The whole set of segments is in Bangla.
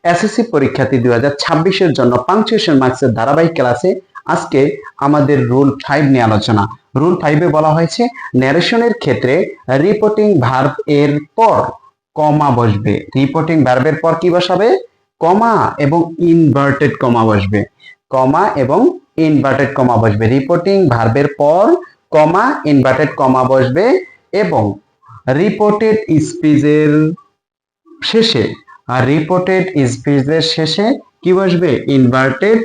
এসএসসি পরীক্ষার্থী 2026 জন্য পাংচুয়েশন মার্কসের ধারাবাহিক ক্লাসে আজকে আমাদের রুল 5 নিয়ে আলোচনা। রুল 5 এ বলা হয়েছে ন্যারেশনের ক্ষেত্রে রিপোর্টিং ভার্ব এর পর কমা বসবে। রিপোর্টিং ভার্বের পর কি বসাবে? কমা এবং ইনভার্টেড কমা বসবে। কমা এবং ইনভার্টেড কমা বসবে। রিপোর্টিং ভার্বের পর কমা ইনভার্টেড কমা বসবে এবং রিপোর্টেড স্পিচের শেষে রিপোর্টেড স্পিচের শেষে কি বসবে? ইনভার্টেড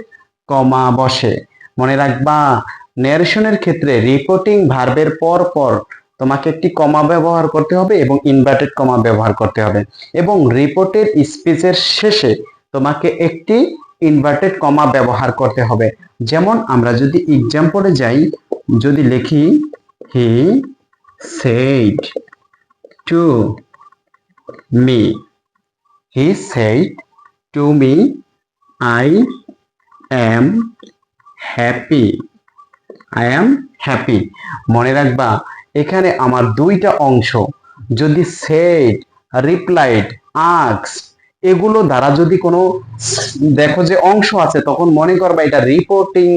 কমা বসে। মনে রাখবা, ন্যারেশনের ক্ষেত্রে রিপোর্টিং ভার্বের পর পর তোমাকে একটি কমা ব্যবহার করতে হবে এবং ইনভার্টেড কমা ব্যবহার করতে হবে এবং রিপোর্টেড স্পিচের শেষে তোমাকে একটি ইনভার্টেড কমা ব্যবহার করতে হবে। যেমন আমরা যদি এক্সাম্পলে যাই, যদি লিখি he said to me, he said to me, I am happy. I am happy. মনে রাখবা, এখানে আমার দুইটা অংশ, যদি said, replied, asked এগুলো দ্বারা যদি কোনো দেখো যে অংশ আছে, তখন মনে করবা এটা রিপোর্টিং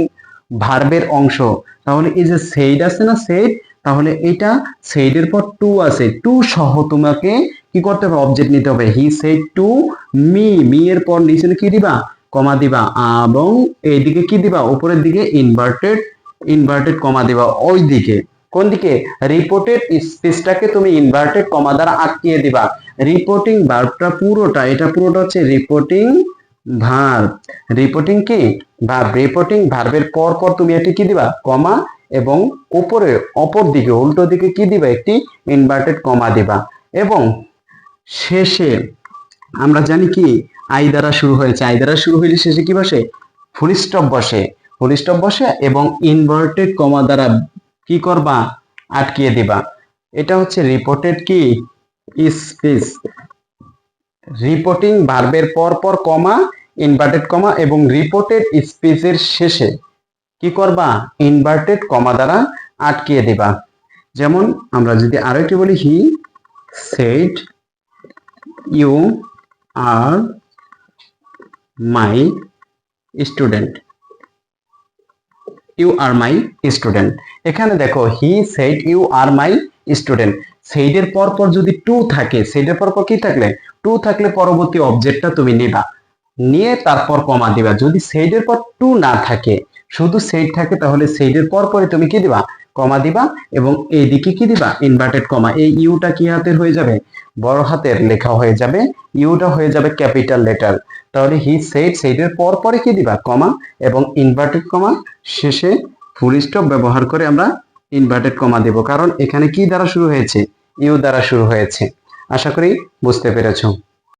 ভার্বের অংশ। তাহলে এই যে said আছে না, said, তাহলে এটা said এর পর টু আছে, টু সহ তোমাকে কি করতে হবে? অবজেক্ট নিতে হবে। He said to me, me এর পর নিচে কি দিবা? কমা দিবা এবং এইদিকে কি দিবা? উপরের দিকে ইনভার্টেড কমা দিবা। ওই দিকে কোন দিকে? রিপোর্টেড স্পিচটাকে তুমি ইনভার্টেড কমা দ্বারা আটকিয়ে দিবা। রিপোর্টিং ভার্বটা পুরোটা, এটা পুরোটা হচ্ছে রিপোর্টিং ভার্ব। রিপোর্টিং কি ভার্ব? রিপোর্টিং ভার্বের পর পর তুমি এটি কি দিবা? কমা এবং উপরে অপর দিকে উল্টো দিকে কি দিবা? একটি ইনভার্টেড কমা দিবা এবং শেষে আমরা জানি কি আই দ্বারা শুরু হয়েছে, আই দ্বারা শুরু হইলে শেষে কি বসে? ফুল স্টপ বসে। ফুল স্টপ বসে এবং ইনভার্টেড কমা দ্বারা কি করবা? আটকিয়ে দিবা। এটা হচ্ছে রিপোর্টেড কি স্পিচ। রিপোর্টিং ভার্বের পর পর কমা, ইনভার্টেড কমা এবং রিপোর্টেড স্পিচের শেষে কি করবা? ইনভার্টেড কমা দ্বারা আটকিয়ে দিবা। যেমন আমরা যদি আরো একটু বলি, he said you are my student. You are my student. এখানে দেখো he said you are my student. সেইডের পর পর যদি টু থাকে, সেইডের পর পর কি থাকলে? টু থাকলে পরবর্তী অবজেক্টটা তুমি নিবা, নিয়ে তারপর কমা দিবা। যদি সেইডের পর টু না থাকে, শুধু সেইড থাকে, তাহলে সেইডের পর পরে তুমি কি দিবা? কমা দিবা এবং এইদিকে কি দিবা? Inverted comma. এই ইউটা কি হাতের হয়ে যাবে? বড় হাতের লেখা হয়ে যাবে। ইউটা হয়ে যাবে ক্যাপিটাল লেটার। তাহলে হি সেড, সেইডের পর পরে কি দিবা? কমা এবং ইনভার্টেড কমা, শেষে ফুল স্টপ ব্যবহার করে আমরা ইনভার্টেড কমা দেব, কারণ এখানে কি দ্বারা শুরু হয়েছে? ইউ দ্বারা শুরু হয়েছে। আশা করি বুঝতে পেরেছো।